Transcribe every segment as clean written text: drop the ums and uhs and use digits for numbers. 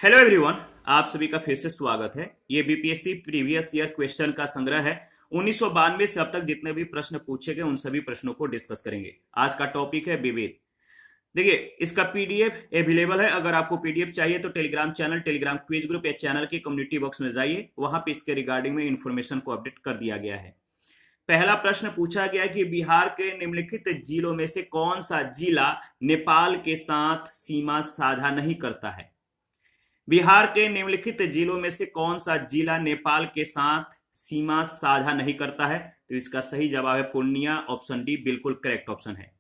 Hello everyone, आप सभी का फिर से स्वागत है। ये बीपीएससी प्रीवियस ईयर क्वेश्चन का संग्रह है। 1992 से अब तक जितने भी प्रश्न पूछे गए उन सभी प्रश्नों को डिस्कस करेंगे। आज का टॉपिक है विविध। देखिए, इसका पीडीएफ अवेलेबल है। अगर आपको पीडीएफ चाहिए तो Telegram channel, Telegram quiz group या चैनल के कम्युनिटी बॉक्स में जाइए, वहां पे इसके रिगार्डिंग में इंफॉर्मेशन को अपडेट कर दिया गया है। पहला प्रश्न पूछा गया कि बिहार के निम्नलिखित जिलों में से कौन सा जिला नेपाल के साथ सीमा साझा नहीं करता है। बिहार के निम्नलिखित जिलों में से कौन सा जिला नेपाल के साथ सीमा साझा नहीं करता है। तो इसका सही जवाब है पूर्णिया। ऑप्शन डी बिल्कुल करेक्ट ऑप्शन है।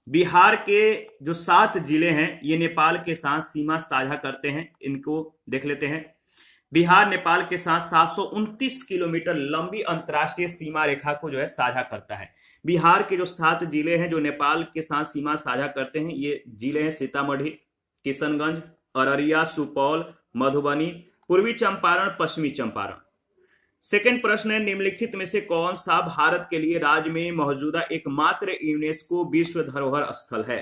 बिहार के जो 7 जिले हैं ये नेपाल के साथ सीमा साझा करते हैं। इनको देख लेते हैं। बिहार नेपाल के साथ 729 किलोमीटर लंबी अंतर्राष्ट्रीय सीमा रेखा को जो है साझा करता है। बिहार के जो 7 जिले हैं जो नेपाल के साथ सीमा साझा करते हैं, ये जिले हैं सीतामढ़ी, किशनगंज, अररिया, सुपौल, मधुबनी, पूर्वी चंपारण, पश्चिमी चंपारण। सेकंड प्रश्न है, निम्नलिखित में से कौन सा भारत के लिए राज्य में मौजूदा एकमात्र यूनेस्को विश्व धरोहर स्थल है।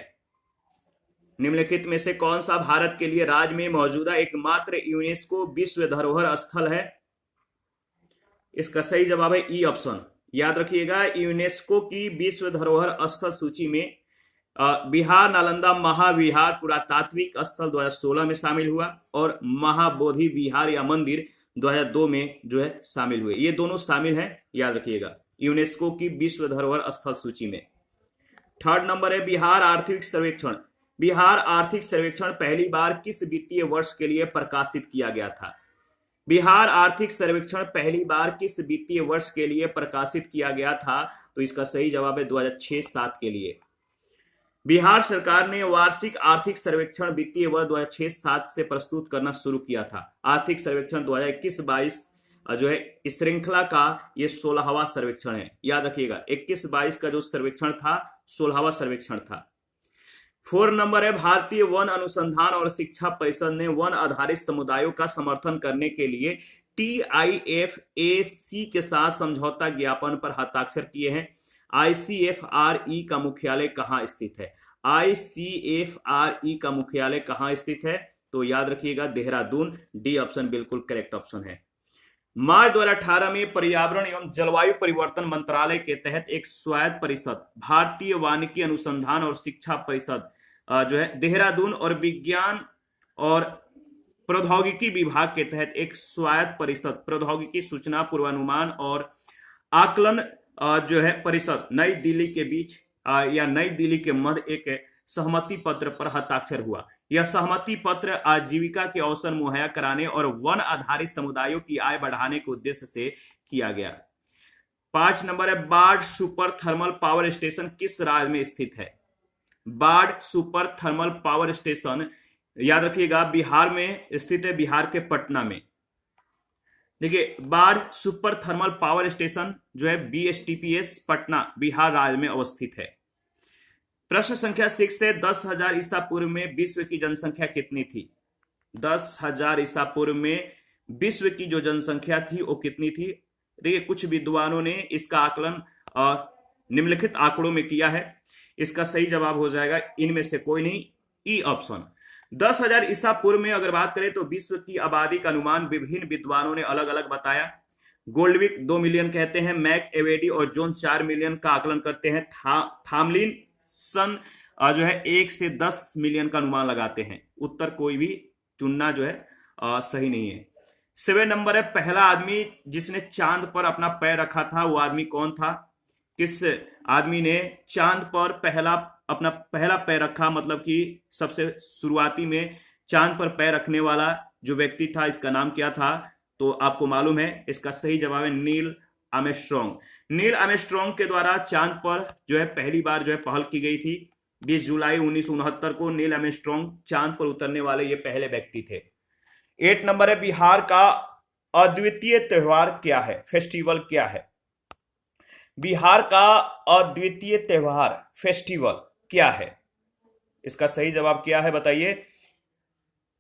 निम्नलिखित में से कौन सा भारत के लिए राज्य में मौजूदा एकमात्र यूनेस्को विश्व धरोहर स्थल है। इसका सही जवाब है ई ऑप्शन। याद रखिएगा, यूनेस्को की विश्व धरोहर स्थल सूची में बिहार नालंदा महाविहार पुरातात्विक स्थल 2016 में शामिल हुआ और महाबोधि विहार या मंदिर 2002 में जो है शामिल हुए। ये दोनों शामिल हैं, याद रखिएगा, यूनेस्को की विश्व धरोहर स्थल सूची में। थर्ड नंबर है बिहार आर्थिक सर्वेक्षण। बिहार आर्थिक सर्वेक्षण पहली बार किस वित्तीय वर्ष के लिए प्रकाशित किया गया था। बिहार आर्थिक सर्वेक्षण पहली बार किस वित्तीय वर्ष के लिए प्रकाशित किया गया था। तो इसका सही जवाब है 2006-07 के लिए। बिहार सरकार ने वार्षिक आर्थिक सर्वेक्षण वित्तीय वर्ष 2006-07 से प्रस्तुत करना शुरू किया था। आर्थिक सर्वेक्षण 2021-22 जो है इस श्रृंखला का ये 16वां सर्वेक्षण है। याद रखिएगा, 21-22 का जो सर्वेक्षण था 16वां सर्वेक्षण था। 4 नंबर है, भारतीय वन अनुसंधान और शिक्षा परिषद ने वन आधारित समुदायों का समर्थन करने के लिए TIFAC के साथ समझौता ज्ञापन पर हस्ताक्षर किए हैं। ICFRE का मुख्यालय कहां स्थित है। ICFRE का मुख्यालय कहां स्थित है। तो याद रखिएगा देहरादून। डी ऑप्शन बिल्कुल करेक्ट ऑप्शन है। मार्च 2018 में पर्यावरण एवं जलवायु परिवर्तन मंत्रालय के तहत एक स्वायत्त परिषद भारतीय वानिकी अनुसंधान और शिक्षा परिषद जो है देहरादून और विज्ञान और प्रौद्योगिकी विभाग के तहत एक स्वायत्त परिषद प्रौद्योगिकी सूचना पूर्वानुमान और आकलन जो है परिषद नई दिल्ली के बीच या नई दिल्ली के मध्य एक सहमति पत्र पर हस्ताक्षर हुआ। यह सहमति पत्र आजीविका के अवसर मुहैया कराने और वन आधारित समुदायों की आय बढ़ाने के उद्देश्य से किया गया। 5 नंबर है, बाढ़ सुपर थर्मल पावर स्टेशन किस राज्य में स्थित है। बाढ़ सुपर थर्मल पावर स्टेशन याद रखिएगा बिहार में स्थित है, बिहार के पटना में। देखिए, बाढ़ सुपर थर्मल पावर स्टेशन जो है BSTPS पटना बिहार राज्य में अवस्थित है। प्रश्न संख्या 6 है, 10,000 ईसा पूर्व में विश्व की जनसंख्या कितनी थी। 10,000 ईसा पूर्व में विश्व की जो जनसंख्या थी वो कितनी थी। देखिए, कुछ विद्वानों ने इसका आकलन निम्नलिखित आंकड़ों में किया है। इसका सही जवाब हो जाएगा इनमें से कोई नहीं, ई ऑप्शन। 10,000 ईसा पूर्व में अगर बात करें तो विश्व की आबादी का अनुमान विभिन्न विद्वानों ने अलग अलग बताया। गोल्डविक 2 मिलियन कहते हैं, मैक एवेडी और जोन्स 4 मिलियन का आकलन करते हैं, थामलिन सन जो है 1 से 10 मिलियन का अनुमान लगाते हैं। उत्तर कोई भी चुनना जो है सही नहीं है। 7 नंबर है, पहला आदमी जिसने चांद पर अपना पैर रखा था वो आदमी कौन था। किस आदमी ने चांद पर अपना पहला पैर रखा, मतलब कि सबसे शुरुआती में चांद पर पैर रखने वाला जो व्यक्ति था, इसका नाम क्या था। तो आपको मालूम है, इसका सही जवाब है नील आर्मस्ट्रॉन्ग। नील आर्मस्ट्रॉन्ग के द्वारा चांद पर जो है पहली बार जो है पहल की गई थी। 20 जुलाई 1969 को नील आर्मस्ट्रॉन्ग चांद पर उतरने वाले ये पहले व्यक्ति थे। 8 नंबर है, बिहार का अद्वितीय त्योहार क्या है, फेस्टिवल क्या है। बिहार का अद्वितीय त्योहार फेस्टिवल क्या है। इसका सही जवाब क्या है बताइए।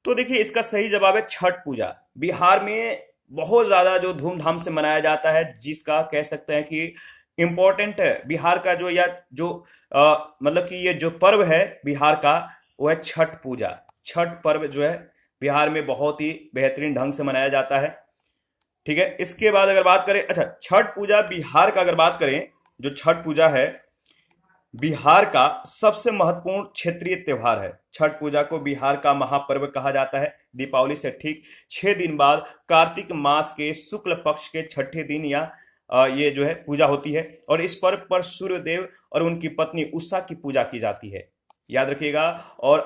तो देखिए, इसका सही जवाब है छठ पूजा। बिहार में बहुत ज्यादा जो धूमधाम से मनाया जाता है, जिसका कह सकते हैं कि इंपॉर्टेंट है बिहार का जो या जो मतलब कि ये जो पर्व है बिहार का वो है छठ पूजा। छठ पर्व जो है बिहार में बहुत ही बेहतरीन ढंग से मनाया जाता है। ठीक है, इसके बाद अगर बात करें, अच्छा, छठ पूजा बिहार का अगर बात करें, जो छठ पूजा है बिहार का सबसे महत्वपूर्ण क्षेत्रीय त्योहार है। छठ पूजा को बिहार का महापर्व कहा जाता है। दीपावली से ठीक 6 दिन बाद कार्तिक मास के शुक्ल पक्ष के छठे दिन या ये जो है पूजा होती है, और इस पर्व पर सूर्यदेव और उनकी पत्नी उषा की पूजा की जाती है, याद रखिएगा। और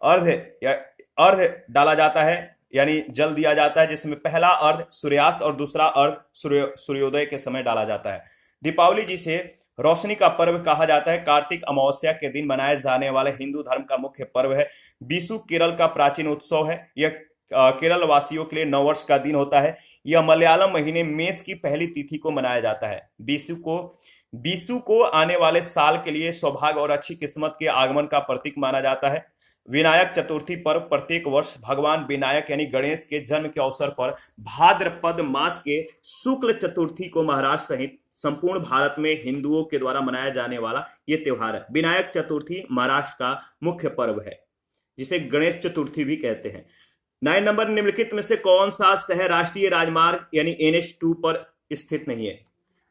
अर्घ या अर्घ डाला जाता है, यानी जल दिया जाता है, जिसमें पहला अर्घ सूर्यास्त और दूसरा अर्घ सूर्योदय के समय डाला जाता है। दीपावली जिसे रोशनी का पर्व कहा जाता है, कार्तिक अमावस्या के दिन मनाए जाने वाले हिंदू धर्म का मुख्य पर्व है। बीसू केरल का प्राचीन उत्सव है। यह केरल वासियों के लिए नववर्ष का दिन होता है। यह मलयालम महीने मेष की पहली तिथि को मनाया जाता है। बीसू को आने वाले साल के लिए सौभाग्य और अच्छी किस्मत के आगमन का प्रतीक माना जाता है। विनायक चतुर्थी पर्व प्रत्येक वर्ष भगवान विनायक यानी गणेश के जन्म के अवसर पर भाद्रपद मास के शुक्ल चतुर्थी को महाराष्ट्र सहित संपूर्ण भारत में हिंदुओं के द्वारा मनाया जाने वाला यह त्योहार है। विनायक चतुर्थी महाराष्ट्र का मुख्य पर्व है, जिसे गणेश चतुर्थी भी कहते हैं। 9 नंबर, निम्नलिखित में से कौन सा शहर राष्ट्रीय राजमार्ग यानी NH2 पर स्थित नहीं है?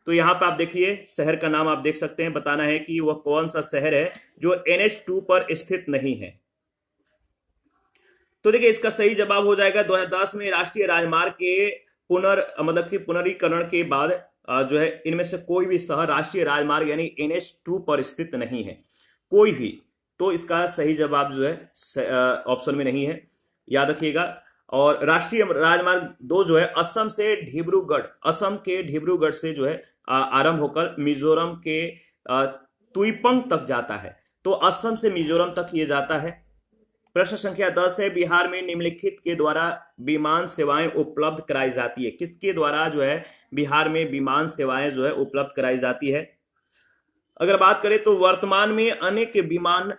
तो यहां पर आप देखिए, शहर का नाम आप देख सकते हैं, बताना है कि वह कौन सा शहर है जो NH2 पर स्थित नहीं है। तो देखिए, इसका सही जवाब हो जाएगा 2010 में राष्ट्रीय राजमार्ग के पुनरीकरण के बाद जो है इनमें से कोई भी शहर राष्ट्रीय राजमार्ग यानी NH2 पर स्थित नहीं है, कोई भी। तो इसका सही जवाब जो है ऑप्शन में नहीं है, याद रखिएगा। और राष्ट्रीय राजमार्ग 2 जो है असम के डिब्रूगढ़ से जो है आरंभ होकर मिजोरम के तुइपंग तक जाता है। तो असम से मिजोरम तक ये जाता है। प्रश्न संख्या 10 है, बिहार में निम्नलिखित के द्वारा विमान सेवाएं उपलब्ध कराई जाती है? किसके द्वारा जो है बिहार में विमान सेवाएं जो है उपलब्ध कराई जाती है? अगर बात करें तो वर्तमान में अनेक विमान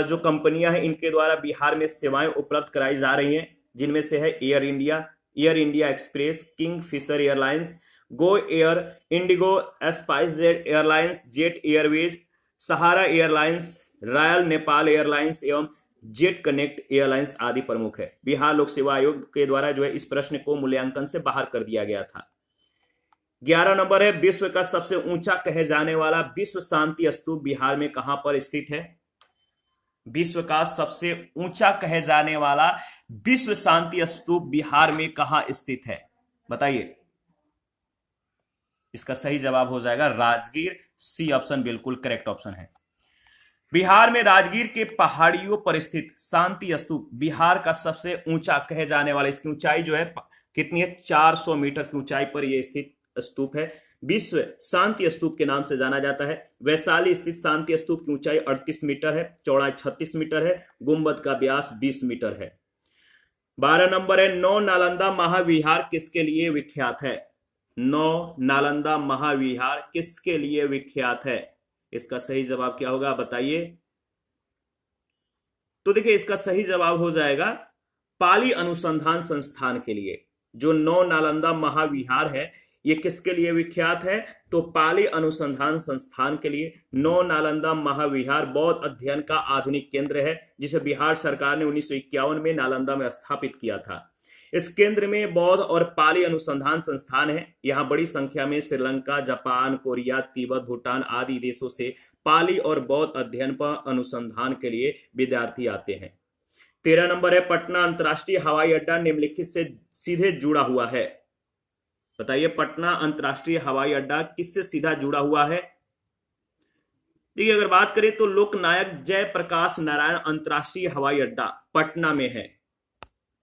जो कंपनियां हैं इनके द्वारा बिहार में सेवाएं उपलब्ध कराई जा रही हैं, जिनमें से है air India express, Kingfisher airlines, go air, IndiGo, SpiceJet airlines, jet airways, Sahara airlines, royal Nepal airlines एवं जेट कनेक्ट एयरलाइंस आदि प्रमुख है। बिहार लोक सेवा आयोग के द्वारा जो है इस प्रश्न को मूल्यांकन से बाहर कर दिया गया था। 11 नंबर है, विश्व का सबसे ऊंचा कहे जाने वाला विश्व शांति स्तूप बिहार में कहां पर स्थित है? विश्व का सबसे ऊंचा कहे जाने वाला विश्व शांति स्तूप बिहार में कहां स्थित है, बताइए। इसका सही जवाब हो जाएगा राजगीर। सी ऑप्शन बिल्कुल करेक्ट ऑप्शन है। बिहार में राजगीर के पहाड़ियों पर स्थित शांति स्तूप बिहार का सबसे ऊंचा कहे जाने वाला, इसकी ऊंचाई जो है कितनी है? 400 मीटर की ऊंचाई पर यह स्थित स्तूप है। विश्व शांति स्तूप के नाम से जाना जाता है। वैशाली स्थित शांति स्तूप की ऊंचाई 38 मीटर है, चौड़ाई 36 मीटर है, गुंबद का व्यास 20 मीटर है। 12 नंबर है, 9 नालंदा महाविहार किसके लिए विख्यात है? 9 नालंदा महाविहार किसके लिए विख्यात है? इसका सही जवाब क्या होगा, बताइए। तो देखिए, इसका सही जवाब हो जाएगा पाली अनुसंधान संस्थान के लिए। जो 9 नालंदा महाविहार है ये किसके लिए विख्यात है? तो पाली अनुसंधान संस्थान के लिए। 9 नालंदा महाविहार बौद्ध अध्ययन का आधुनिक केंद्र है, जिसे बिहार सरकार ने 1951 में नालंदा में स्थापित किया था। इस केंद्र में बौद्ध और पाली अनुसंधान संस्थान है। यहाँ बड़ी संख्या में श्रीलंका, जापान, कोरिया, तिब्बत, भूटान आदि देशों से पाली और बौद्ध अध्ययन पर अनुसंधान के लिए विद्यार्थी आते हैं। 13 नंबर है, पटना अंतर्राष्ट्रीय हवाई अड्डा निम्नलिखित से सीधे जुड़ा हुआ है, बताइए। पटना अंतर्राष्ट्रीय हवाई अड्डा किससे सीधा जुड़ा हुआ है? देखिए, अगर बात करें तो लोकनायक जयप्रकाश नारायण अंतर्राष्ट्रीय हवाई अड्डा पटना में है।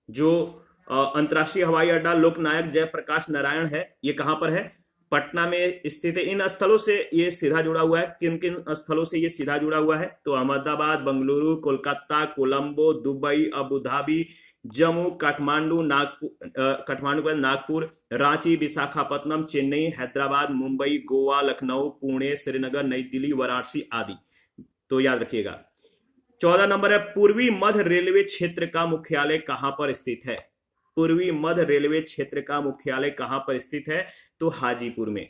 जो अंतर्राष्ट्रीय हवाई अड्डा लोकनायक जयप्रकाश नारायण है, ये कहां पर है? पटना में स्थित है। इन स्थलों से ये सीधा जुड़ा हुआ है। किन किन स्थलों से ये सीधा जुड़ा हुआ है? तो Ahmedabad, Bengaluru, Kolkata, Colombo, Dubai, Abu Dhabi, Jammu, Kathmandu, Nagpur, Ranchi, Visakhapatnam, Chennai, Hyderabad, Mumbai, Goa, Lucknow, Pune, Srinagar, नई दिल्ली, वाराणसी आदि। तो याद रखिएगा। 14 नंबर है, पूर्वी मध्य रेलवे क्षेत्र का मुख्यालय कहां पर स्थित है? पूर्वी मध्य रेलवे क्षेत्र का मुख्यालय कहां पर स्थित है? तो हाजीपुर में।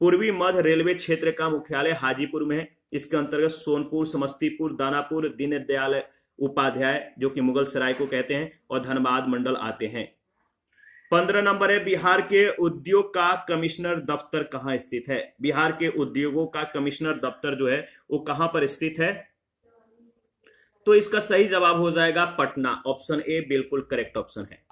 पूर्वी मध्य रेलवे क्षेत्र का मुख्यालय हाजीपुर में है। इसके अंतर्गत सोनपुर, समस्तीपुर, दानापुर, दीनदयाल उपाध्याय जो कि मुगल सराय को कहते हैं और धनबाद मंडल आते हैं। 15 नंबर है बिहार के उद्योग का कमिश्नर दफ्तर कहां स्थित है? बिहार के उद्योगों का कमिश्नर दफ्तर जो है वो कहां पर स्थित है? तो इसका सही जवाब हो जाएगा पटना। ऑप्शन ए बिल्कुल करेक्ट ऑप्शन है।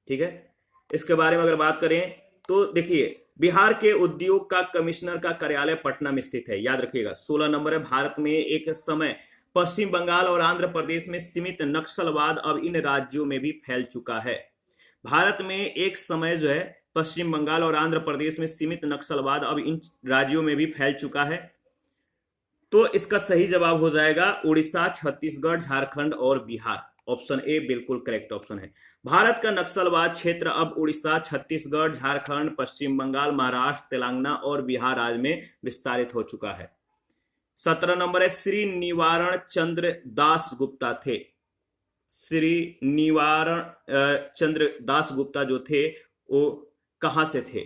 ठीक है, इसके बारे में अगर बात करें तो देखिए बिहार के उद्योग का कमिश्नर का कार्यालय पटना में स्थित है, याद रखिएगा। 16 नंबर है भारत में एक समय पश्चिम बंगाल और आंध्र प्रदेश में सीमित नक्सलवाद अब इन राज्यों में भी फैल चुका है। भारत में एक समय जो है पश्चिम बंगाल और आंध्र प्रदेश में सीमित नक्सलवाद अब इन राज्यों में भी फैल चुका है। तो इसका सही जवाब हो जाएगा उड़ीसा, छत्तीसगढ़, झारखंड और बिहार। ऑप्शन ए बिल्कुल करेक्ट ऑप्शन है। भारत का नक्सलवाद क्षेत्र अब उड़ीसा, छत्तीसगढ़, झारखंड, पश्चिम बंगाल, महाराष्ट्र, तेलंगाना और बिहार राज्य में विस्तारित हो चुका है। 17 नंबर है श्री निवारण चंद्र दास गुप्ता थे। श्री निवारण चंद्र दास गुप्ता जो थे वो कहां से थे?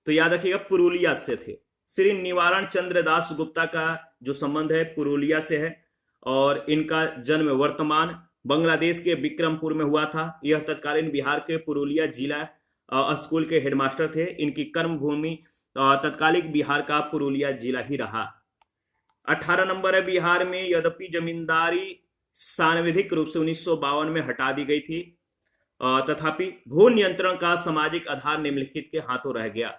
तो याद रखिएगा पुरुलिया से थे। श्री निवारण चंद्र दास गुप्ता का जो संबंध है पुरुलिया से है और इनका जन्म वर्तमान बांग्लादेश के विक्रमपुर में हुआ था। यह तत्कालीन बिहार के पुरुलिया जिला स्कूल के हेडमास्टर थे। इनकी कर्म भूमि तत्कालिक बिहार का पुरुलिया जिला ही रहा। 18 नंबर है बिहार में यद्यपि जमींदारी सांविधिक रूप से 1952 में हटा दी गई थी, तथापि भू नियंत्रण का सामाजिक आधार निम्नलिखित के हाथों रह गया।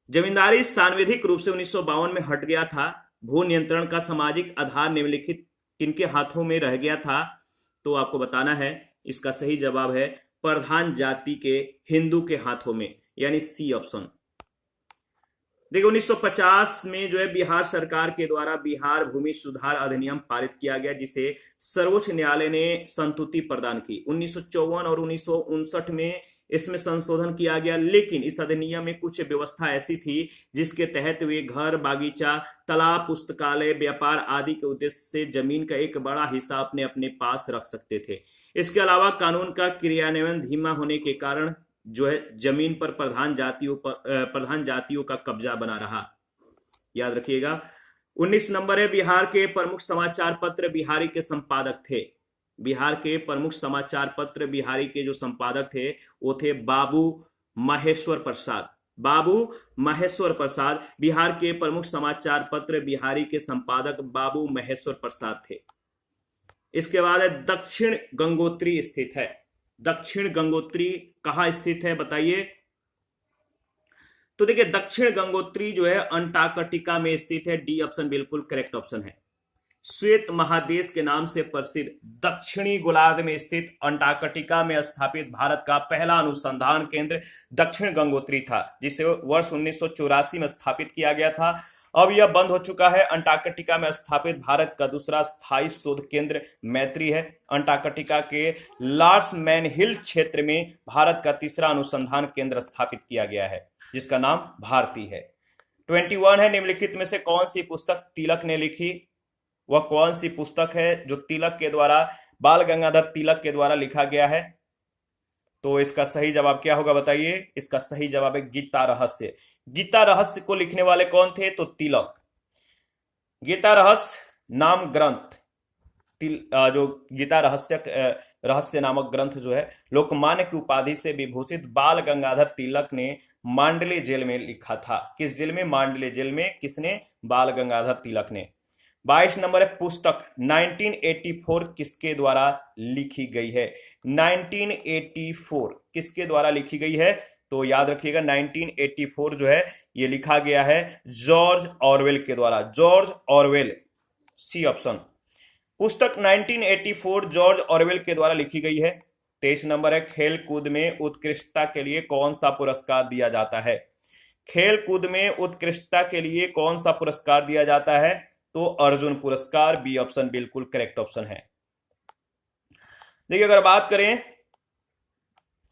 जमींदारी सांविधिक रूप से 1952 में हट गया था, भू नियंत्रण का सामाजिक आधार निम्नलिखित किनके हाथों में रह गया था? तो आपको बताना है। इसका सही जवाब है प्रधान जाति के हिंदू के हाथों में, यानी सी ऑप्शन। देखिए 1950 में जो है बिहार सरकार के द्वारा बिहार भूमि सुधार अधिनियम पारित किया गया, जिसे सर्वोच्च न्यायालय ने संतुति प्रदान की। 1954 और 1959 में इसमें संशोधन किया गया, लेकिन इस अधिनियम में कुछ व्यवस्था ऐसी थी जिसके तहत वे घर, बागीचा, तालाब, पुस्तकालय, व्यापार आदि के उद्देश्य से जमीन का एक बड़ा हिस्सा अपने अपने पास रख सकते थे। इसके अलावा कानून का क्रियान्वयन धीमा होने के कारण जो है जमीन पर प्रधान जातियों का कब्जा बना रहा, याद रखिएगा। 19 नंबर है बिहार के प्रमुख समाचार पत्र बिहारी के संपादक थे। बिहार के प्रमुख समाचार पत्र बिहारी के जो संपादक थे वो थे बाबू महेश्वर प्रसाद। बाबू महेश्वर प्रसाद बिहार के प्रमुख समाचार पत्र बिहारी के संपादक बाबू महेश्वर प्रसाद थे। इसके बाद है दक्षिण गंगोत्री स्थित है। दक्षिण गंगोत्री कहां स्थित है बताइए? तो देखिए दक्षिण गंगोत्री जो है अंटार्कटिका में स्थित है। डी ऑप्शन बिल्कुल करेक्ट ऑप्शन है। श्वेत महादेश के नाम से प्रसिद्ध दक्षिणी गोलार्ध में स्थित अंटार्कटिका में स्थापित भारत का पहला अनुसंधान केंद्र दक्षिण गंगोत्री था, जिसे वर्ष 1984 में स्थापित किया गया था। अब यह बंद हो चुका है। अंटार्कटिका में स्थापित भारत का दूसरा स्थायी शोध केंद्र मैत्री है। अंटार्कटिका के लार्स मैन हिल क्षेत्र में भारत का तीसरा अनुसंधान केंद्र स्थापित किया गया है, जिसका नाम भारती है। 21 है निम्नलिखित में से कौन सी पुस्तक तिलक ने लिखी? वह कौन सी पुस्तक है जो तिलक के द्वारा, बाल गंगाधर तिलक के द्वारा लिखा गया है? तो इसका सही जवाब क्या होगा बताइए? इसका सही जवाब है गीता रहस्य। गीता रहस्य को लिखने वाले कौन थे? तो तिलक। गीता रहस्य नाम ग्रंथ, जो गीता रहस्य नामक ग्रंथ जो है लोकमान्य की उपाधि से विभूषित बाल गंगाधर तिलक ने मांडले जेल में लिखा था। किस जेल में? मांडले जेल में। किसने? बाल गंगाधर तिलक ने। 22 नंबर है पुस्तक 1984 किसके द्वारा लिखी गई है? 1984 किसके द्वारा लिखी गई है? तो याद रखिएगा 1984 जो है ये लिखा गया है जॉर्ज ऑरवेल के द्वारा। George Orwell, C option. पुस्तक 1984 जॉर्ज ऑरवेल के द्वारा लिखी गई है। 23 नंबर है खेल कूद में उत्कृष्टता के लिए कौन सा पुरस्कार दिया जाता है? खेल कूद में उत्कृष्टता के लिए कौन सा पुरस्कार दिया जाता है? तो अर्जुन पुरस्कार। बी ऑप्शन बिल्कुल करेक्ट ऑप्शन है। देखिए अगर बात करें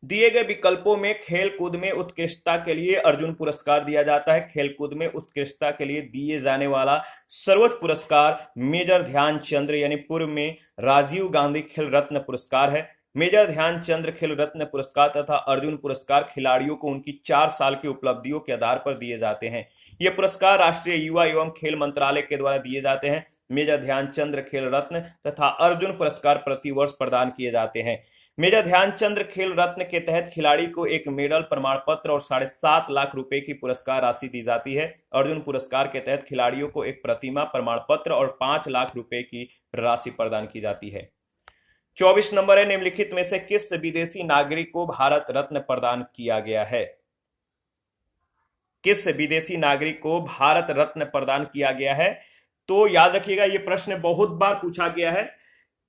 दिए गए विकल्पों में खेल कूद में उत्कृष्टता के लिए अर्जुन पुरस्कार दिया जाता है। खेल कूद में उत्कृष्टता के लिए दिए जाने वाला सर्वोच्च पुरस्कार मेजर ध्यानचंद यानी पूर्व में राजीव गांधी खेल रत्न पुरस्कार है। मेजर ध्यानचंद खेल रत्न पुरस्कार तथा अर्जुन पुरस्कार खिलाड़ियों को उनकी 4 साल की उपलब्धियों के आधार पर दिए जाते हैं। ये पुरस्कार राष्ट्रीय युवा एवं खेल मंत्रालय के द्वारा दिए जाते हैं। मेजर ध्यानचंद खेल रत्न तथा अर्जुन पुरस्कार प्रतिवर्ष प्रदान किए जाते हैं। मेजर ध्यानचंद खेल रत्न के तहत खिलाड़ी को एक मेडल, प्रमाण पत्र और 7.5 लाख रुपए की पुरस्कार राशि दी जाती है। अर्जुन पुरस्कार के तहत खिलाड़ियों को एक प्रतिमा, प्रमाण पत्र और 5 लाख रुपए की राशि प्रदान की जाती है। 24 नंबर है, निम्नलिखित में से किस विदेशी नागरिक को भारत रत्न प्रदान किया गया है? किस विदेशी नागरिक को भारत रत्न प्रदान किया गया है? तो याद रखिएगा, यह प्रश्न बहुत बार पूछा गया है।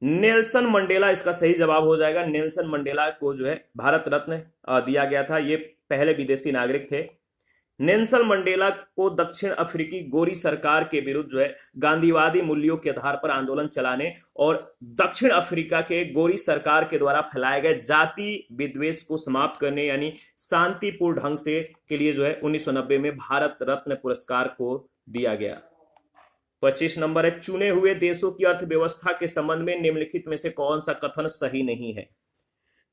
नेल्सन मंडेला इसका सही जवाब हो जाएगा। नेल्सन मंडेला को जो है भारत रत्न दिया गया था। ये पहले विदेशी नागरिक थे। नेल्सन मंडेला को दक्षिण अफ्रीकी गोरी सरकार के विरुद्ध जो है गांधीवादी मूल्यों के आधार पर आंदोलन चलाने और दक्षिण अफ्रीका के गोरी सरकार के द्वारा फैलाए गए जाति विद्वेष को समाप्त करने यानी शांतिपूर्ण ढंग से के लिए जो है 1990 में भारत रत्न पुरस्कार को दिया गया। 25 नंबर है, चुने हुए देशों की अर्थव्यवस्था के संबंध में निम्नलिखित में से कौन सा कथन सही नहीं है?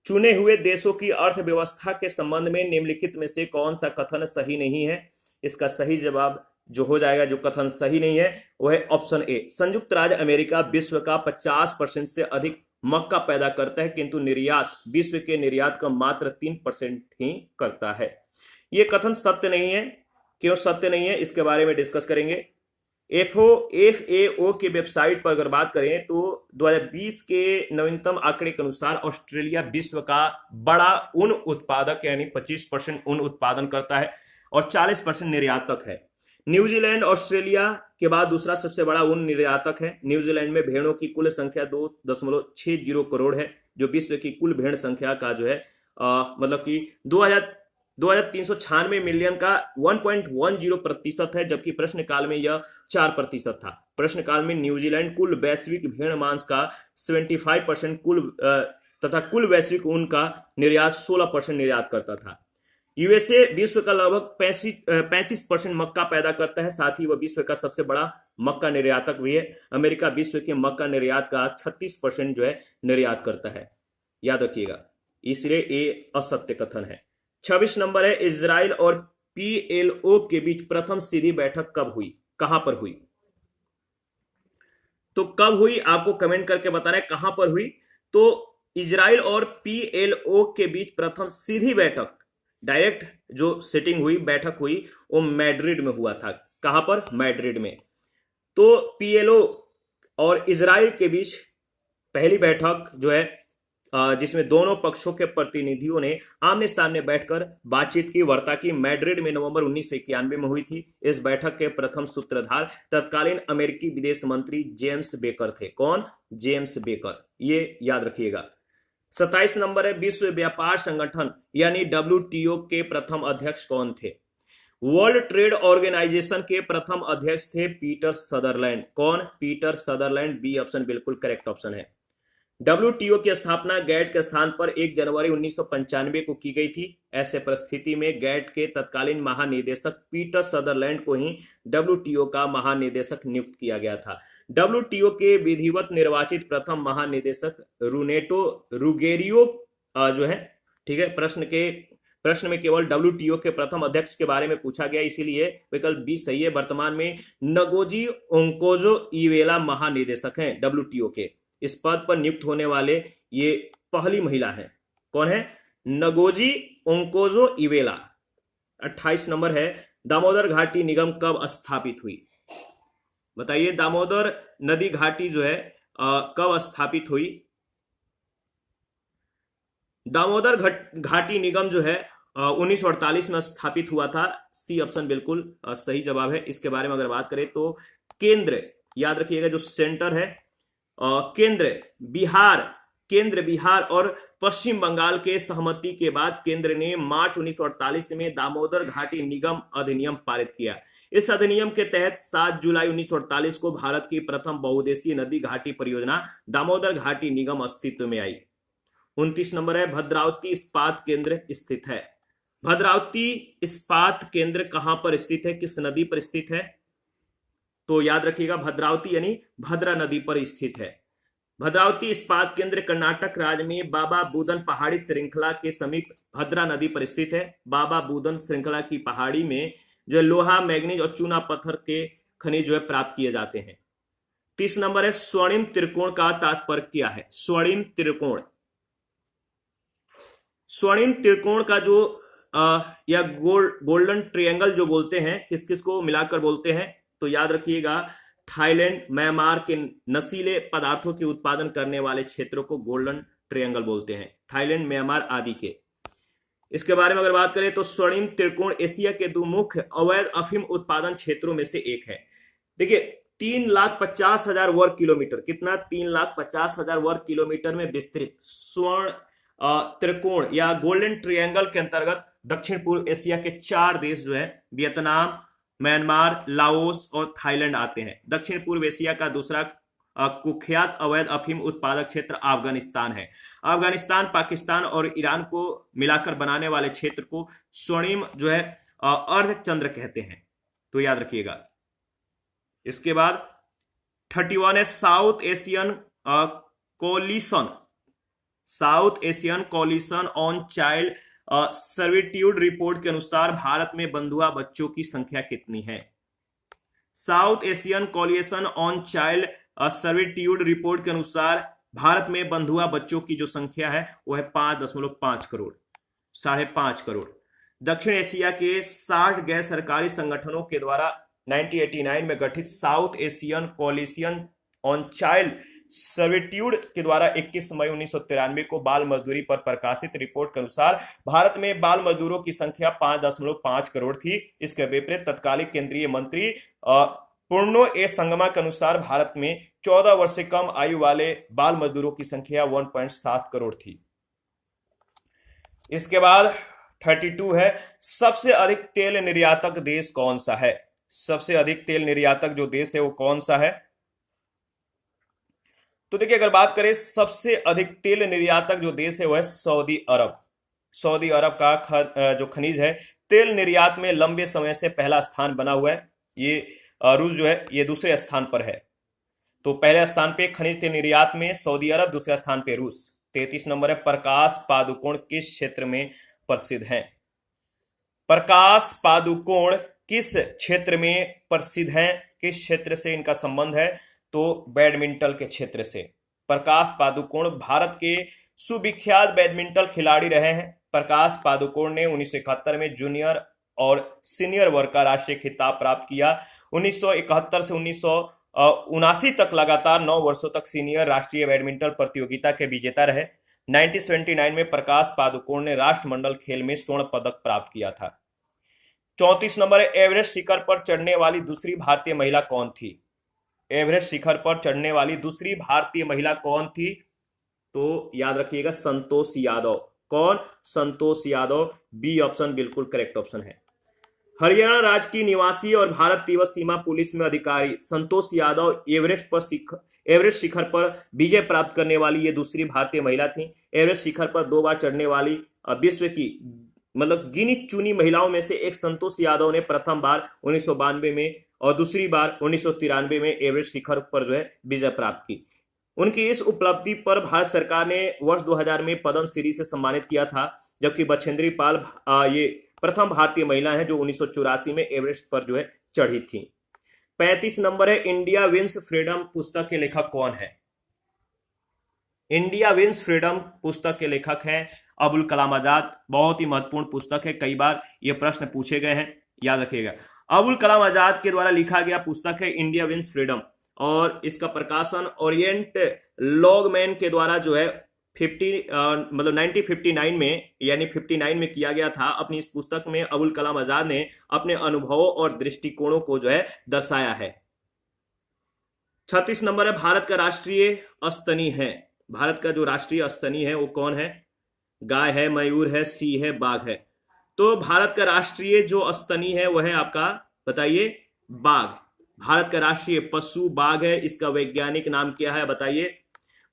चुने हुए देशों की अर्थव्यवस्था के संबंध में निम्नलिखित में से कौन सा कथन सही नहीं है? इसका सही जवाब जो हो जाएगा, जो कथन सही नहीं है, वो है ऑप्शन ए। संयुक्त राज्य अमेरिका विश्व का 50% से अधिक मक्का पैदा करता है, किंतु निर्यात विश्व के निर्यात का मात्र 3% ही करता है। यह कथन सत्य नहीं है। क्यों सत्य नहीं है, इसके बारे में डिस्कस करेंगे। FAO की वेबसाइट पर अगर बात करें तो 2020 के नवीनतम आंकड़े के अनुसार ऑस्ट्रेलिया विश्व का बड़ा ऊन उत्पादक यानी 25% ऊन उत्पादन करता है और 40% निर्यातक है। न्यूजीलैंड ऑस्ट्रेलिया के बाद दूसरा सबसे बड़ा ऊन निर्यातक है। न्यूजीलैंड में भेड़ों की कुल संख्या 2.60 करोड़ है, जो विश्व की कुल भेड़ संख्या का जो है मतलब कि 2396 मिलियन का 1.10% है, जबकि प्रश्नकाल में यह 4% था। प्रश्नकाल में न्यूजीलैंड कुल वैश्विक भेड़ मांस का 75% तथा कुल वैश्विक ऊन का निर्यात 16% निर्यात करता था। यूएसए विश्व का लगभग 35% मक्का पैदा करता है, साथ ही वह विश्व का सबसे बड़ा मक्का निर्यातक भी है। अमेरिका विश्व के मक्का निर्यात का 36% जो है निर्यात करता है, याद रखिएगा, इसलिए ये असत्य कथन है। 26 नंबर है, इजराइल और PLO के बीच प्रथम सीधी बैठक कब हुई, कहां पर हुई? तो कब हुई आपको कमेंट करके बताना है कहां पर हुई। तो इजराइल और PLO के बीच प्रथम सीधी बैठक, डायरेक्ट जो सिटिंग हुई, बैठक हुई, वो मैड्रिड में हुआ था। कहां पर? मैड्रिड में। तो PLO और इजराइल के बीच पहली बैठक जो है जिसमें दोनों पक्षों के प्रतिनिधियों ने आमने सामने बैठकर बातचीत की, वार्ता की, मैड्रिड में नवंबर 1991 में हुई थी। इस बैठक के प्रथम सूत्रधार तत्कालीन अमेरिकी विदेश मंत्री जेम्स बेकर थे। कौन? जेम्स बेकर, ये याद रखिएगा। 27 नंबर है, विश्व व्यापार संगठन यानी WTO के प्रथम अध्यक्ष कौन थे? वर्ल्ड ट्रेड ऑर्गेनाइजेशन के प्रथम अध्यक्ष थे पीटर सदरलैंड। कौन? Peter Sutherland. बी ऑप्शन बिल्कुल करेक्ट ऑप्शन है। WTO की स्थापना गैट के स्थान पर 1 जनवरी 1995 को की गई थी। ऐसे परिस्थिति में गैट के तत्कालीन महानिदेशक पीटर सदरलैंड को ही WTO का महानिदेशक नियुक्त किया गया था। WTO के विधिवत निर्वाचित प्रथम महानिदेशक रूनेटो रुगेरियो जो है, ठीक है, प्रश्न में केवल WTO के प्रथम अध्यक्ष के बारे में पूछा गया, इसीलिए विकल्प बी सही है। वर्तमान में नगोजी ओंकोजो इवेला महानिदेशक हैं WTO के। इस पद पर नियुक्त होने वाले ये पहली महिला है। कौन है? Ngozi ओंकोजो Iweala. 28 नंबर है, दामोदर घाटी निगम कब स्थापित हुई? बताइए, दामोदर नदी घाटी जो है कब स्थापित हुई? दामोदर घाटी निगम जो है 1948 में स्थापित हुआ था। सी ऑप्शन बिल्कुल सही जवाब है। इसके बारे में अगर बात करें तो केंद्र, याद रखिएगा, जो सेंटर है केंद्र बिहार और पश्चिम बंगाल के सहमति के बाद केंद्र ने मार्च 1948 में दामोदर घाटी निगम अधिनियम पारित किया। इस अधिनियम के तहत 7 जुलाई 1948 को भारत की प्रथम बहुउद्देशीय नदी घाटी परियोजना दामोदर घाटी निगम अस्तित्व में आई। 29 नंबर है, भद्रावती इस्पात केंद्र स्थित है। भद्रावती इस्पात केंद्र कहां पर स्थित है, किस नदी पर स्थित है? तो याद रखिएगा, भद्रावती यानी भद्रा नदी पर स्थित है। भद्रावती इस्पात केंद्र कर्नाटक राज्य में बाबा बूदन पहाड़ी श्रृंखला के समीप भद्रा नदी पर स्थित है। बाबा बूदन श्रृंखला की पहाड़ी में जो लोहा, मैग्नीज और चूना पत्थर के खनिज जो है प्राप्त किए जाते हैं। 30 नंबर है स्वर्णिम त्रिकोण का तात्पर्य क्या है? स्वर्णिम त्रिकोण, स्वर्णिम त्रिकोण का जो या गोल्डन ट्रायंगल जो बोलते हैं, किस किस को मिलाकर बोलते हैं? तो याद रखिएगा, थाईलैंड म्यांमार के नशीले पदार्थों के उत्पादन करने वाले क्षेत्रों को गोल्डन ट्रायंगल बोलते हैं, थाईलैंड म्यांमार आदि के। इसके बारे में अगर बात करें तो स्वर्णिम त्रिकोण एशिया के दो मुख्य अवैध अफीम उत्पादन क्षेत्रों में से एक है। देखिए 3,50,000 वर्ग किलोमीटर, कितना? 3,50,000 वर्ग किलोमीटर में विस्तृत स्वर्ण त्रिकोण या गोल्डन ट्रायंगल के अंतर्गत दक्षिण पूर्व एशिया के 4 देश जो है वियतनाम, म्यांमार, लाओस और थाईलैंड आते हैं। दक्षिण पूर्व एशिया का दूसरा कुख्यात अवैध अफीम उत्पादक क्षेत्र अफगानिस्तान है। अफगानिस्तान, पाकिस्तान और ईरान को मिलाकर बनाने वाले क्षेत्र को स्वर्णिम जो है अर्धचंद्र कहते हैं, तो याद रखिएगा। इसके बाद 31 है South Asian Coalition, South Asian Coalition on Child Servitude report के अनुसार भारत में बंधुआ बच्चों की संख्या कितनी है? South Asian Coalition on Child Servitude report के अनुसार भारत में बंधुआ बच्चों की जो संख्या है वो है 5.5 करोड़, 5.5 करोड़। दक्षिण एशिया के 60 गैर सरकारी संगठनों के द्वारा 1989 में गठित South Asian Coalition on Child Servitude के द्वारा 21 मई 1993 को बाल मजदूरी पर प्रकाशित रिपोर्ट के अनुसार भारत में बाल मजदूरों की संख्या 5.5 करोड़ थी। इसके विपरीत तत्कालीन केंद्रीय मंत्री पूर्णो ए संगमा के अनुसार भारत में 14 वर्ष से कम आयु वाले बाल मजदूरों की संख्या 1.7 करोड़ थी। इसके बाद 32 है सबसे अधिक तेल निर्यातक देश कौन सा है? सबसे अधिक तेल निर्यातक जो देश है वो कौन सा है? तो देखिए अगर बात करें सबसे अधिक तेल निर्यातक जो देश है वह है सऊदी अरब। सऊदी अरब का जो खनिज है तेल निर्यात में लंबे समय से पहला स्थान बना हुआ है। ये रूस जो है ये दूसरे स्थान पर है। तो पहले स्थान पे खनिज तेल निर्यात में सऊदी अरब, दूसरे स्थान पे रूस। 33 नंबर है प्रकाश पादुकोण किस क्षेत्र में प्रसिद्ध हैं? प्रकाश पादुकोण किस क्षेत्र में प्रसिद्ध हैं? किस क्षेत्र से इनका संबंध है? तो बैडमिंटन के क्षेत्र से। प्रकाश पादुकोण भारत के सुविख्यात बैडमिंटन खिलाड़ी रहे हैं। प्रकाश पादुकोण ने 1971 में जूनियर और सीनियर वर्ग का राष्ट्रीय खिताब प्राप्त किया। 1971 से 1979 तक लगातार 9 वर्षों तक सीनियर राष्ट्रीय बैडमिंटन प्रतियोगिता के विजेता रहे। 1979 में प्रकाश पादुकोण ने राष्ट्रमंडल खेल में स्वर्ण पदक प्राप्त किया था। 34 नंबर है एवरेस्ट शिखर पर चढ़ने वाली दूसरी भारतीय महिला कौन थी? एवरेस्ट शिखर पर चढ़ने वाली दूसरी भारतीय महिला कौन थी? तो याद रखिएगा संतोष यादव। कौन? संतोष यादव। बी ऑप्शन बिल्कुल करेक्ट ऑप्शन है। हरियाणा राज्य की निवासी और भारत तिब्बत सीमा पुलिस में अधिकारी संतोष यादव एवरेस्ट शिखर पर विजय प्राप्त करने वाली ये दूसरी भारतीय महिला थी। एवरेस्ट शिखर पर 2 बार चढ़ने वाली विश्व की गिनी चुनी महिलाओं में से एक संतोष यादव ने प्रथम बार 1992 में और दूसरी बार 1993 में एवरेस्ट शिखर पर जो है विजय प्राप्त की। उनकी इस उपलब्धि पर भारत सरकार ने वर्ष 2000 में पद्म श्री से सम्मानित किया था, जबकि बछेंद्री पाल ये प्रथम भारतीय महिला हैं जो 1984 में एवरेस्ट पर जो है चढ़ी थी। 35 नंबर है इंडिया विंस फ्रीडम पुस्तक के लेखक कौन है? इंडिया विंस फ्रीडम पुस्तक के लेखक हैं अबुल कलाम आजाद। बहुत ही महत्वपूर्ण पुस्तक है, कई बार ये प्रश्न पूछे गए हैं, याद रखिएगा। अबुल कलाम आजाद के द्वारा लिखा गया पुस्तक है इंडिया विंस फ्रीडम और इसका प्रकाशन ओरिएंट लॉगमैन के द्वारा जो है 1959 में यानी 59 में किया गया था। अपनी इस पुस्तक में अबुल कलाम आजाद ने अपने अनुभवों और दृष्टिकोणों को जो है दर्शाया है। 36 नंबर है भारत का राष्ट्रीय स्तनी है। भारत का जो राष्ट्रीय स्तनी है वो कौन है? गाय है, मयूर है, सिंह है, बाघ है। तो भारत का राष्ट्रीय जो स्तनी है वह है आपका, बताइए, बाघ। भारत का राष्ट्रीय पशु बाघ है। इसका वैज्ञानिक नाम क्या है बताइए?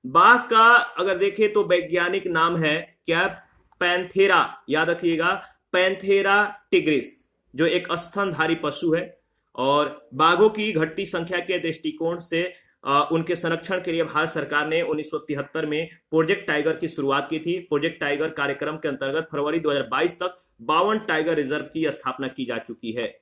बाघ का अगर देखें तो वैज्ञानिक नाम है क्या? पैंथेरा। याद रखिएगा, पैंथेरा टिग्रिस, जो एक स्तनधारी पशु है। और बाघों की घटती संख्या के दृष्टिकोण से उनके संरक्षण के लिए भारत सरकार ने 1973 में प्रोजेक्ट टाइगर की शुरुआत की थी। प्रोजेक्ट टाइगर कार्यक्रम के अंतर्गत फरवरी 2022 तक 52 टाइगर रिजर्व की स्थापना की जा चुकी है।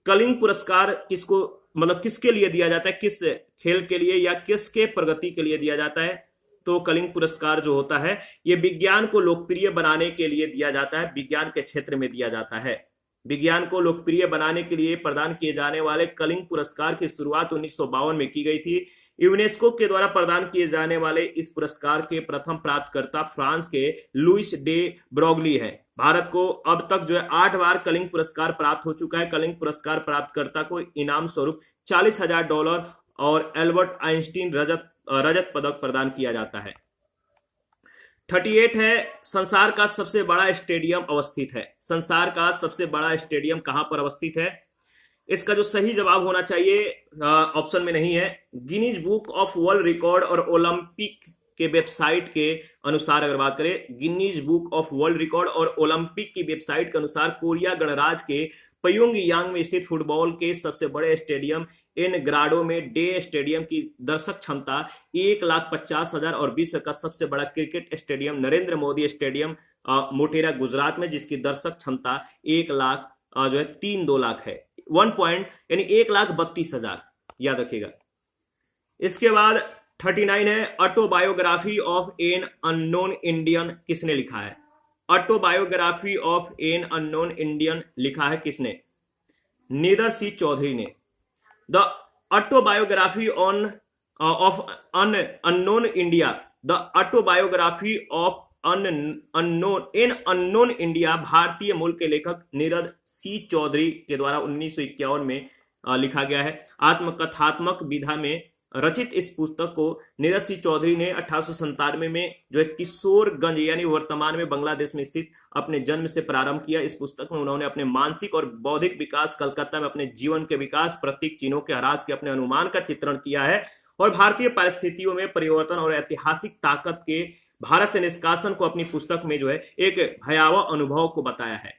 कलिंग पुरस्कार किसको मतलब किसके लिए दिया जाता है, किस खेल के लिए या किसके प्रगति के लिए दिया जाता है? तो कलिंग पुरस्कार जो होता है ये विज्ञान को लोकप्रिय बनाने के लिए दिया जाता है, विज्ञान के क्षेत्र में दिया जाता है। विज्ञान को लोकप्रिय बनाने के लिए प्रदान किए जाने वाले कलिंग पुरस्कार की शुरुआत 1952 में की गई थी। यूनेस्को के द्वारा प्रदान किए जाने वाले इस पुरस्कार के प्रथम प्राप्तकर्ता फ्रांस के लुइस डे ब्रोगली हैं। भारत को अब तक जो है 8 बार कलिंग पुरस्कार प्राप्त हो चुका है। कलिंग पुरस्कार प्राप्तकर्ता को इनाम स्वरूप $40,000 और एल्बर्ट आइंस्टीन रजत पदक प्रदान किया जाता है। 38 है, संसार का सबसे बड़ा स्टेडियम अवस्थित है। संसार का सबसे बड़ा स्टेडियम कहां पर अवस्थित है? इसका जो सही जवाब होना चाहिए ऑप्शन में नहीं है। Guinness book of world record और ओलंपिक के वेबसाइट के अनुसार अगर बात करें, Guinness book of world record और ओलंपिक की वेबसाइट के अनुसार कोरिया गणराज्य के प्योंगयांग में स्थित फुटबॉल के सबसे बड़े स्टेडियम एनग्राडो में डे स्टेडियम की दर्शक क्षमता 1,50,000 और विश्व का सबसे बड़ा cricket stadium Narendra Modi stadium Motera Gujarat में, जिसकी दर्शक क्षमता 1,32 लाख है। यानी 1,32,000, याद रखिएगा। इसके बाद 39 है, autobiography of an unknown Indian किसने लिखा है? Autobiography of an unknown Indian लिखा है किसने? नीदर सी चौधरी ने। The autobiography of an unknown India, the autobiography of unknown India भारतीय मूल के लेखक नीरज सी चौधरी के द्वारा 1951 में लिखा गया है। आत्मकथात्मक विधा में रचित इस पुस्तक को नीरज सी चौधरी ने 1897 में जो है किशोरगंज यानी वर्तमान में बांग्लादेश में स्थित अपने जन्म से प्रारंभ किया। इस पुस्तक में उन्होंने अपने मानसिक और बौद्धिक विकास, कलकत्ता में अपने जीवन के विकास, प्रतीक चिन्हों के ह्रास के अपने अनुमान का चित्रण किया है और भारतीय परिस्थितियों में परिवर्तन और ऐतिहासिक ताकत के भारत से निष्कासन को अपनी पुस्तक में जो है एक भयावह अनुभव को बताया है।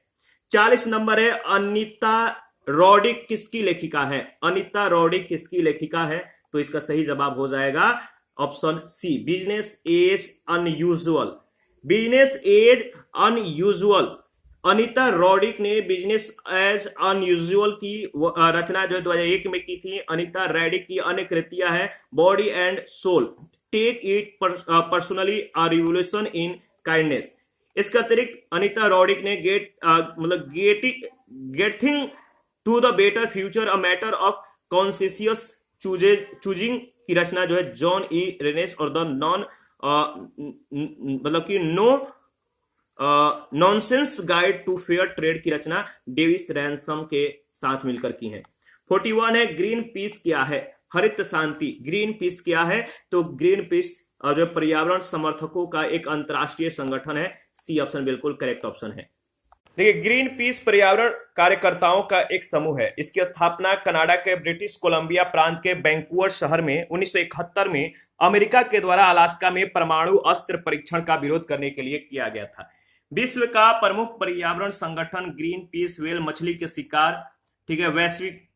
40 नंबर है, अनीता रॉडिक किसकी लेखिका है? अनीता रॉडिक किसकी लेखिका है? तो इसका सही जवाब हो जाएगा option C, business as unusual. Business as unusual, Anita Roddick ने बिजनेस एज अनयूजुअल की रचना जो है 2001 में की थी। अनीता रॉडिक की अन्य कृतियां हैं body and soul, take it personally, a revolution in kindness. इसके अतिरिक्त अनीता रॉडिक ने getting to the better future, a matter of conscious choosing की रचना जो है जॉन ई रेनेस और the nonsense guide to fair trade की रचना डेविस रैनसम के साथ मिलकर की है। 41 है, ग्रीन पीस क्या है? हरित शांति। ग्रीन पीस क्या है? तो ग्रीन पीस जो पर्यावरण समर्थकों का एक अंतरराष्ट्रीय संगठन है। सी ऑप्शन बिल्कुल करेक्ट ऑप्शन है। देखिए, ग्रीन पीस पर्यावरण कार्यकर्ताओं का एक समूह है। इसकी स्थापना कनाडा के ब्रिटिश कोलंबिया प्रांत के वैंकूवर शहर में 1971 में अमेरिका के द्वारा अलास्का में परमाणु अस्त्र परीक्षण का विरोध करने के लिए किया गया था। विश्व का प्रमुख पर्यावरण संगठन ग्रीन पीस व्हेल मछली के शिकार, ठीक है, वैश्विक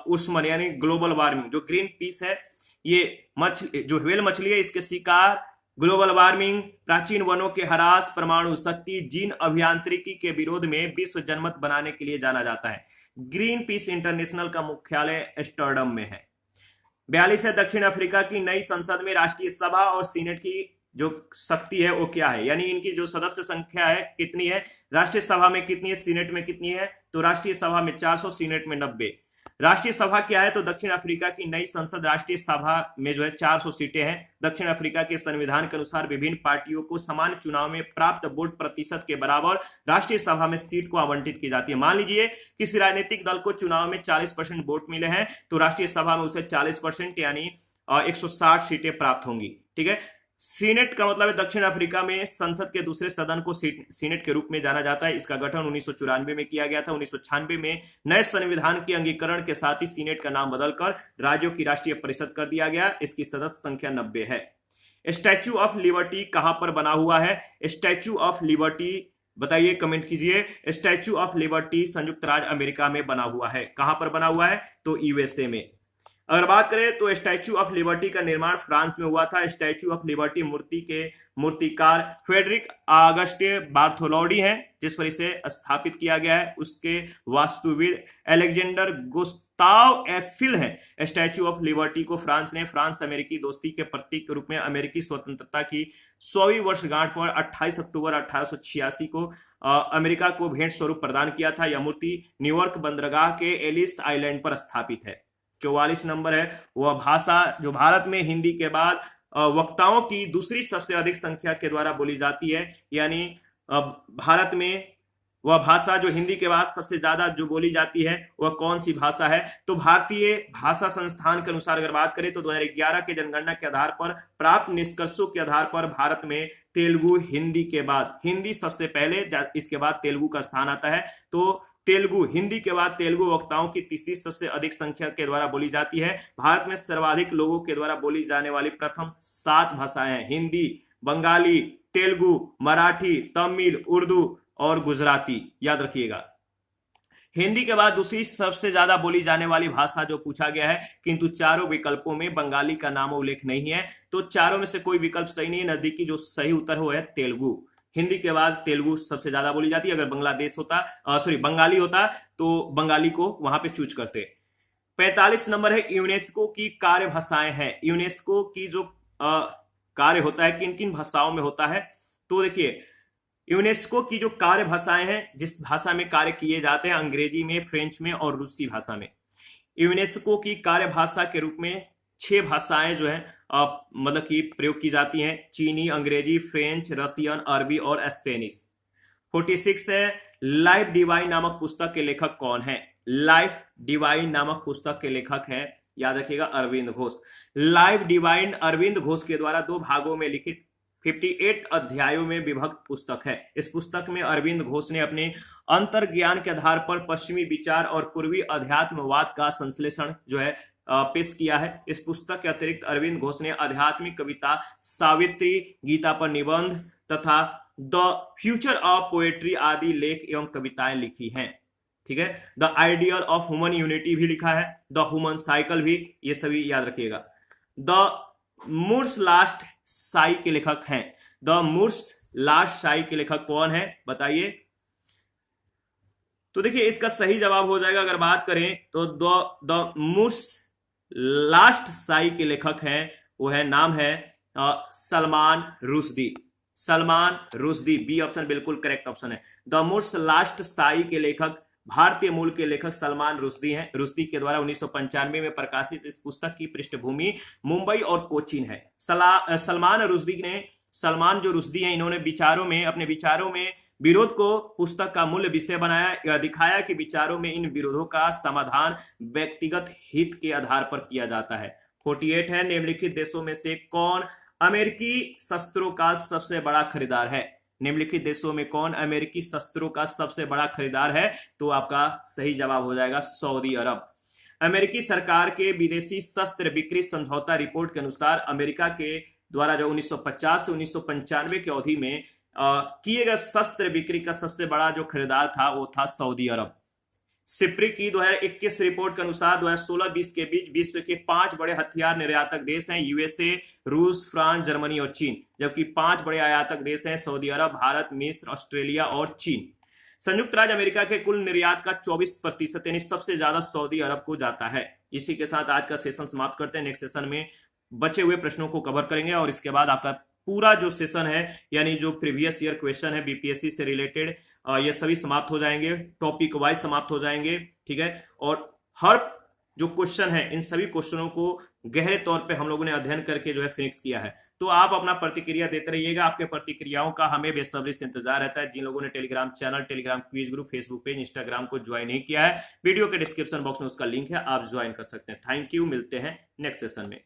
उष्मन यानी ग्लोबल वार्मिंग, जो ग्रीन पीस है ये मछली जो व्हेल मछली है इसके शिकार, ग्लोबल वार्मिंग, प्राचीन वनों के ह्रास, परमाणु शक्ति, जीन अभियांत्रिकी के विरोध में विश्व जनमत बनाने के लिए जाना जाता है। ग्रीन पीस इंटरनेशनल का मुख्यालय एम्स्टर्डम में है। 42 है, दक्षिण अफ्रीका की नई संसद में राष्ट्रीय सभा और सीनेट की जो शक्ति है वो क्या है? यानी इनकी जो सदस्य संख्या है कितनी है? राष्ट्रीय सभा में कितनी है, सीनेट में कितनी है? तो राष्ट्रीय सभा में 400, सीनेट में 90। राष्ट्रीय सभा क्या है? तो दक्षिण अफ्रीका की नई संसद राष्ट्रीय सभा में जो है 400 सीटें हैं। दक्षिण अफ्रीका के संविधान के अनुसार विभिन्न पार्टियों को समान चुनाव में प्राप्त वोट प्रतिशत के बराबर राष्ट्रीय सभा में सीट को आवंटित की जाती है। मान लीजिए किसी राजनीतिक दल को चुनाव में 40% वोट मिले हैं तो राष्ट्रीय सभा में उसे 40% यानी 160 सीटें प्राप्त होंगी। ठीक है, सीनेट का मतलब है दक्षिण अफ्रीका में संसद के दूसरे सदन को सीनेट के रूप में जाना जाता है। इसका गठन 1994 में किया गया था। 1996 में नए संविधान के अंगीकरण के साथ ही सीनेट का नाम बदलकर राज्यों की राष्ट्रीय परिषद कर दिया गया। इसकी सदस्य संख्या 90 है। स्टैच्यू ऑफ लिबर्टी कहां पर बना हुआ है? स्टैच्यू ऑफ लिबर्टी बताइए, कमेंट कीजिए। स्टैच्यू ऑफ लिबर्टी संयुक्त राज्य अमेरिका में बना हुआ है। कहां पर बना हुआ है? तो यूएसए में। अगर बात करें तो स्टैच्यू ऑफ लिबर्टी का निर्माण फ्रांस में हुआ था। स्टैच्यू ऑफ लिबर्टी मूर्ति के मूर्तिकार फ्रेडरिक ऑगस्टे बार्थोलोडी हैं, जिस पर इसे स्थापित किया गया है। उसके वास्तुविद अलेक्जेंडर गुस्ताव एफिल है। स्टैच्यू ऑफ लिबर्टी को फ्रांस ने फ्रांस अमेरिकी दोस्ती के प्रतीक के रूप में अमेरिकी स्वतंत्रता की 100वीं वर्षगांठ पर 28 अक्टूबर 1886 को अमेरिका को भेंट स्वरूप प्रदान किया था। यह मूर्ति न्यूयॉर्क बंदरगाह के एलिस आइलैंड पर स्थापित है। 44 नंबर है वह भाषा जो भारत में हिंदी के बाद वक्ताओं की दूसरी सबसे अधिक संख्या के द्वारा बोली जाती है, यानी भारत में वह भाषा जो हिंदी के बाद सबसे ज्यादा जो बोली जाती है वह कौन सी भाषा है? तो भारतीय भाषा संस्थान के अनुसार अगर बात करें तो 2011 के जनगणना के आधार पर प्राप्त निष्कर्षों के आधार पर भारत में तेलुगु हिंदी के बाद, हिंदी सबसे पहले, इसके बाद तेलुगु का स्थान आता है। तो तेलुगु, हिंदी के बाद तेलुगु वक्ताओं की तीसरी सबसे अधिक संख्या के द्वारा बोली जाती है। भारत में सर्वाधिक लोगों के द्वारा बोली जाने वाली प्रथम 7 भाषाएं हैं हिंदी, बंगाली, तेलुगु, मराठी, तमिल, उर्दू और गुजराती। याद रखिएगा। हिंदी के बाद दूसरी सबसे ज्यादा बोली जाने वाली भाषा जो पूछा गया है, किंतु चारों विकल्पों में बंगाली का नाम उल्लेख नहीं है, तो चारों में से कोई विकल्प सही नहीं है। नजदीकी जो सही उत्तर हो है तेलुगु। हिंदी के बाद तेलुगु सबसे ज्यादा बोली जाती है। अगर बांग्लादेश होता, बंगाली होता तो बंगाली को वहां पे चूज करते। 45 नंबर है यूनेस्को की कार्य भाषाएं हैं। यूनेस्को की जो कार्य होता है किन किन भाषाओं में होता है? तो देखिए, यूनेस्को की जो कार्य भाषाएं हैं, जिस भाषा में कार्य किए जाते हैं, अंग्रेजी में, फ्रेंच में और रूसी भाषा में। यूनेस्को की कार्य भाषा के रूप में 6 भाषाएं जो है मतलब कि प्रयोग की जाती हैं। चीनी, अंग्रेजी, फ्रेंच, रसियन, अरबी और स्पेनिश। 46 है लाइफ डिवाइन नामक पुस्तक के लेखक कौन है? लाइफ डिवाइन नामक पुस्तक के लेखक हैं, याद रखिएगा, अरविंद घोष। लाइफ डिवाइन अरविंद घोष के द्वारा 2 भागों में लिखित 58 अध्यायों में विभक्त पुस्तक है। इस पुस्तक में अरविंद घोष ने अपने अंतर्ज्ञान के आधार पर पश्चिमी विचार और पूर्वी अध्यात्मवाद का संश्लेषण जो है पेश किया है। इस पुस्तक के अतिरिक्त अरविंद घोष ने आध्यात्मिक कविता सावित्री, गीता पर निबंध तथा द फ्यूचर ऑफ पोएट्री आदि लेख एवं कविताएं लिखी हैं। ठीक है, the ideal of human unity भी लिखा है, द ह्यूमन साइकिल भी, ये सभी याद रखिएगा। द मूर्स लास्ट साई के लेखक हैं। द मूर्स लास्ट साई के लेखक कौन है बताइए? तो देखिए इसका सही जवाब हो जाएगा, अगर बात करें तो द मूर्स लास्ट साई के लेखक हैं, वो है, नाम है सलमान रुश्दी। सलमान रुश्दी, बी ऑप्शन बिल्कुल करेक्ट ऑप्शन है। द मूर्स लास्ट साई के लेखक भारतीय मूल के लेखक सलमान रुश्दी हैं। रुश्दी के द्वारा 1995 में प्रकाशित इस पुस्तक की पृष्ठभूमि मुंबई और कोचीन है। सलमान जो रुश्दी हैं, इन्होंने अपने विचारों में विरोध को पुस्तक का मूल विषय बनाया। यह दिखाया कि विचारों में इन विरोधों का समाधान व्यक्तिगत हित के आधार पर किया जाता है। 48 है निम्नलिखित देशों में से कौन अमेरिकी शस्त्रों का सबसे बड़ा खरीदार है? निम्नलिखित देशों में कौन अमेरिकी शस्त्रों का सबसे बड़ा खरीदार है? तो आपका सही जवाब हो जाएगा सऊदी अरब। अमेरिकी सरकार के विदेशी शस्त्र बिक्री समझौता रिपोर्ट के अनुसार अमेरिका के द्वारा जो 1950 से 1995 की अवधि में किए गए शस्त्र बिक्री का सबसे बड़ा जो खरीदार था वो था सऊदी अरब। सिप्री की 2021 रिपोर्ट के अनुसार 2016-20 के बीच विश्व के 5 बड़े हथियार निर्यातक देश हैं यूएसए, रूस, फ्रांस, जर्मनी और चीन, जबकि 5 बड़े आयातक देश हैं सऊदी अरब, भारत, मिस्र, ऑस्ट्रेलिया और चीन। संयुक्त राज्य अमेरिका के कुल निर्यात का 24% यानी सबसे ज्यादा सऊदी अरब को जाता है। इसी के साथ आज का सेशन समाप्त करते हैं। नेक्स्ट सेशन में बचे हुए प्रश्नों को कवर करेंगे और इसके बाद आपका पूरा जो सेशन है यानी जो प्रीवियस ईयर क्वेश्चन है बीपीएससी से रिलेटेड ये सभी समाप्त हो जाएंगे, टॉपिक वाइज समाप्त हो जाएंगे। ठीक है, और हर जो क्वेश्चन है इन सभी क्वेश्चनों को गहरे तौर पे हम लोगों ने अध्ययन करके जो है फिनिक्स किया है। तो आप अपना प्रतिक्रिया देते रहिएगा, आपके प्रतिक्रियाओं का हमें बेसब्री से इंतजार रहता है। जिन लोगों ने Telegram channel, Telegram quiz group, Facebook page, Instagram को ज्वाइन नहीं किया है, वीडियो के डिस्क्रिप्शन बॉक्स में उसका लिंक है, आप ज्वाइन कर सकते हैं। थैंक यू, मिलते हैं नेक्स्ट सेशन में।